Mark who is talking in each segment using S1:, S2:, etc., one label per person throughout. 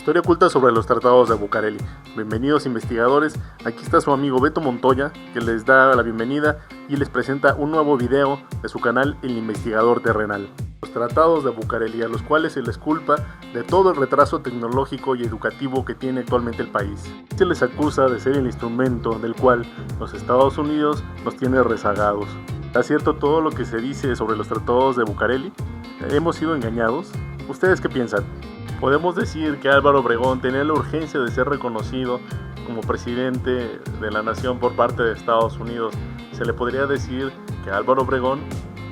S1: Historia oculta sobre los tratados de Bucareli. Bienvenidos investigadores, aquí está su amigo Beto Montoya, que les da la bienvenida y les presenta un nuevo video de su canal El Investigador Terrenal. Los tratados de Bucareli, a los cuales se les culpa de todo el retraso tecnológico y educativo que tiene actualmente el país. Se les acusa de ser el instrumento del cual los Estados Unidos nos tiene rezagados. ¿Es cierto todo lo que se dice sobre los tratados de Bucareli? ¿Hemos sido engañados? ¿Ustedes qué piensan? Podemos decir que Álvaro Obregón tenía la urgencia de ser reconocido como presidente de la nación por parte de Estados Unidos. Se le podría decir que Álvaro Obregón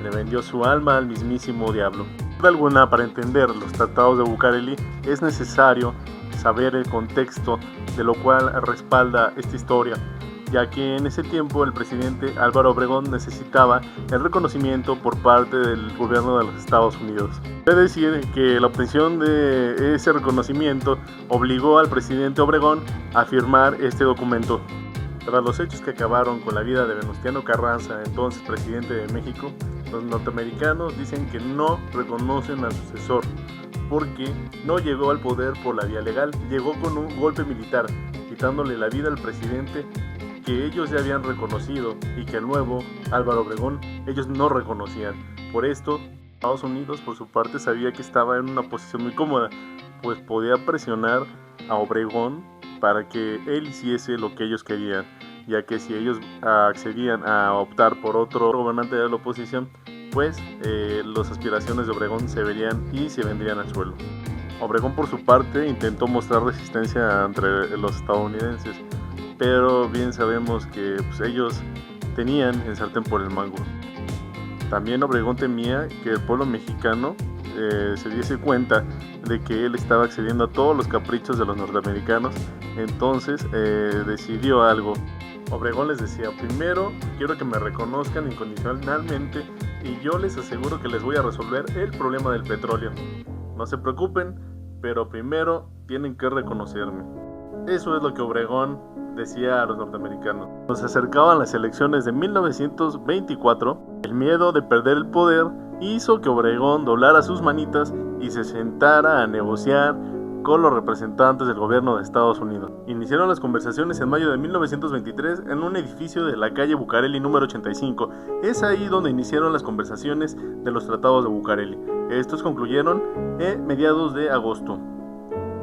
S1: le vendió su alma al mismísimo diablo. Sin duda alguna, para entender los tratados de Bucareli es necesario saber el contexto de lo cual respalda esta historia, ya que en ese tiempo el presidente Álvaro Obregón necesitaba el reconocimiento por parte del gobierno de los Estados Unidos. Puede decir que la obtención de ese reconocimiento obligó al presidente Obregón a firmar este documento. Tras los hechos que acabaron con la vida de Venustiano Carranza, entonces presidente de México, los norteamericanos dicen que no reconocen al sucesor, porque no llegó al poder por la vía legal, llegó con un golpe militar, quitándole la vida al presidente que ellos ya habían reconocido y que el nuevo Álvaro Obregón ellos no reconocían. Por esto, Estados Unidos por su parte sabía que estaba en una posición muy cómoda, pues podía presionar a Obregón para que él hiciese lo que ellos querían, ya que si ellos accedían a optar por otro gobernante de la oposición, pues las aspiraciones de Obregón se verían y se vendrían al suelo. Obregón por su parte intentó mostrar resistencia entre los estadounidenses, pero bien sabemos que ellos tenían el sartén por el mango. También Obregón temía que el pueblo mexicano se diese cuenta de que él estaba accediendo a todos los caprichos de los norteamericanos, entonces decidió algo. Obregón les decía: primero quiero que me reconozcan incondicionalmente y yo les aseguro que les voy a resolver el problema del petróleo. No se preocupen, pero primero tienen que reconocerme. Eso es lo que Obregón decía a los norteamericanos. Cuando se acercaban las elecciones de 1924, el miedo de perder el poder hizo que Obregón doblara sus manitas y se sentara a negociar con los representantes del gobierno de Estados Unidos. Iniciaron las conversaciones en mayo de 1923 en un edificio de la calle Bucareli número 85. Es ahí donde iniciaron las conversaciones de los tratados de Bucareli. Estos concluyeron en mediados de agosto.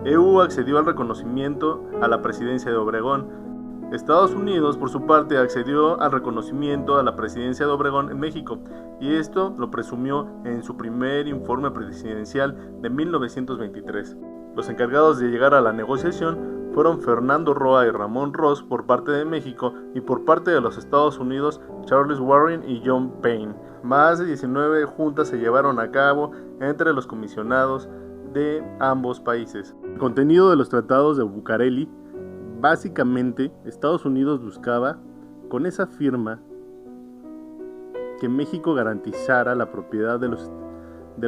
S1: EU accedió al reconocimiento a la presidencia de Obregón. Estados Unidos, por su parte, accedió al reconocimiento a la presidencia de Obregón en México, y esto lo presumió en su primer informe presidencial de 1923. Los encargados de llegar a la negociación fueron Fernando Roa y Ramón Ross por parte de México, y por parte de los Estados Unidos, Charles Warren y John Payne. Más de 19 juntas se llevaron a cabo entre los comisionados de ambos países. El contenido de los tratados de Bucareli, básicamente Estados Unidos buscaba con esa firma que México garantizara la propiedad de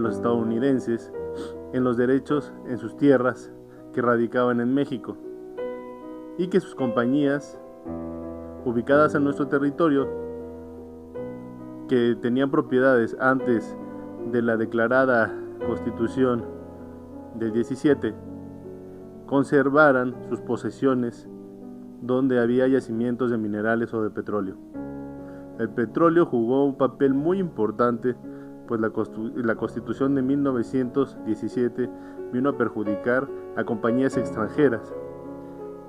S1: los estadounidenses en los derechos en sus tierras que radicaban en México, y que sus compañías ubicadas en nuestro territorio, que tenían propiedades antes de la declarada Constitución del 17, conservaran sus posesiones donde había yacimientos de minerales o de petróleo. El petróleo jugó un papel muy importante, pues la Constitución de 1917 vino a perjudicar a compañías extranjeras,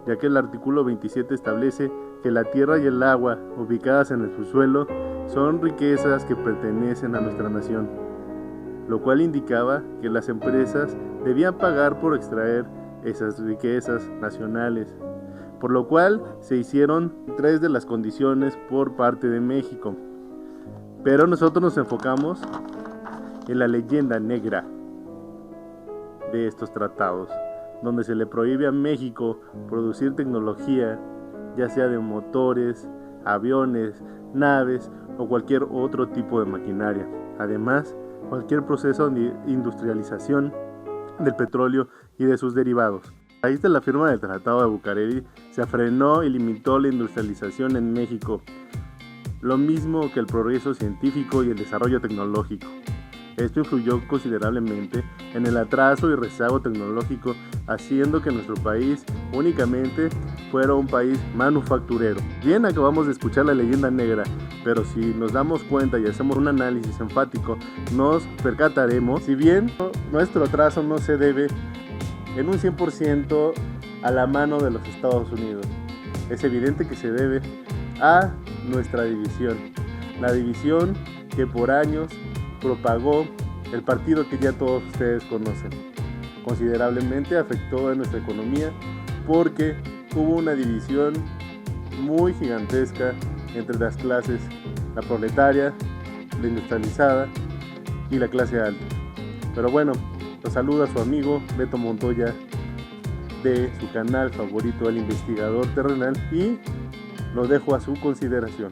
S1: ya que el artículo 27 establece que la tierra y el agua ubicadas en el subsuelo son riquezas que pertenecen a nuestra nación, lo cual indicaba que las empresas debían pagar por extraer esas riquezas nacionales, por lo cual se hicieron 3 de las condiciones por parte de México. Pero nosotros nos enfocamos en la leyenda negra de estos tratados, donde se le prohíbe a México producir tecnología, ya sea de motores, aviones, naves o cualquier otro tipo de maquinaria. Además, cualquier proceso de industrialización del petróleo y de sus derivados. A raíz de la firma del Tratado de Bucareli, se frenó y limitó la industrialización en México, lo mismo que el progreso científico y el desarrollo tecnológico. Esto influyó considerablemente en el atraso y rezago tecnológico, haciendo que nuestro país únicamente fuera un país manufacturero. Bien, acabamos de escuchar la leyenda negra, pero si nos damos cuenta y hacemos un análisis enfático, nos percataremos, si bien nuestro atraso no se debe en un 100% a la mano de los Estados Unidos, es evidente que se debe a nuestra división, la división que por años propagó el partido que ya todos ustedes conocen. Considerablemente afectó a nuestra economía porque hubo una división muy gigantesca entre las clases, la proletaria, la industrializada y la clase alta. Pero bueno, los saluda su amigo Beto Montoya de su canal favorito, El Investigador Terrenal, y lo dejo a su consideración.